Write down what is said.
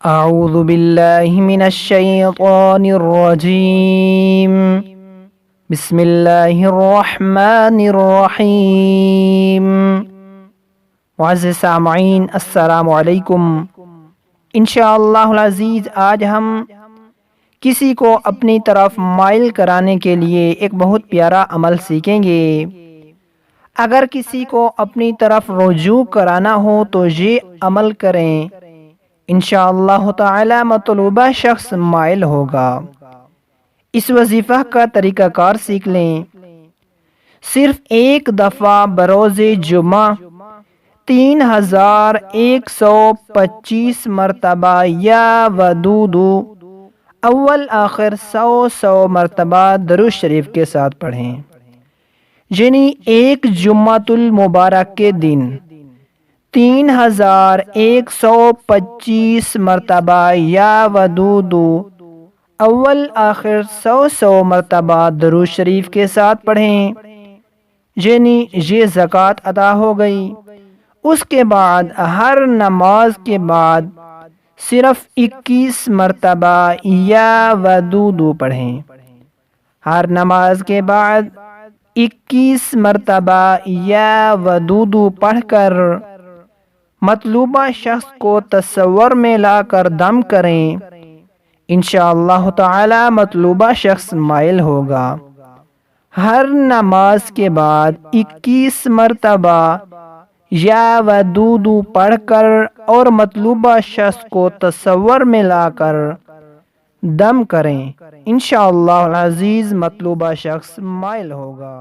اعوذ باللہ من الشیطان الرجیم بسم اللہ الرحمن الرحیم۔ معزز سامعین السلام علیکم۔ انشاءاللہ العزیز آج ہم کسی کو اپنی طرف مائل کرانے کے لیے ایک بہت پیارا عمل سیکھیں گے۔ اگر کسی کو اپنی طرف رجوع کرانا ہو تو یہ عمل کریں، انشاءاللہ تعالی مطلوبہ شخص مائل ہوگا۔ اس وظیفہ کا طریقہ کار سیکھ لیں۔ صرف ایک دفعہ بروز جمعہ 3125 مرتبہ یا ودود اول آخر 100 مرتبہ درود شریف کے ساتھ پڑھیں، یعنی ایک جمعۃ المبارک کے دن 3125 مرتبہ یا ودود اول آخر 100 مرتبہ درود شریف کے ساتھ پڑھیں، یعنی یہ زکوٰۃ ادا ہو گئی۔ اس کے بعد ہر نماز کے بعد صرف 21 مرتبہ یا ودود پڑھیں۔ ہر نماز کے بعد 21 مرتبہ یا ودود پڑھ کر مطلوبہ شخص کو تصور میں لا کر دم کریں، انشاءاللہ تعالی مطلوبہ شخص مائل ہوگا۔ ہر نماز کے بعد 21 مرتبہ یا ودود پڑھ کر اور مطلوبہ شخص کو تصور میں لا کر دم کریں، انشاءاللہ العزیز مطلوبہ شخص مائل ہوگا۔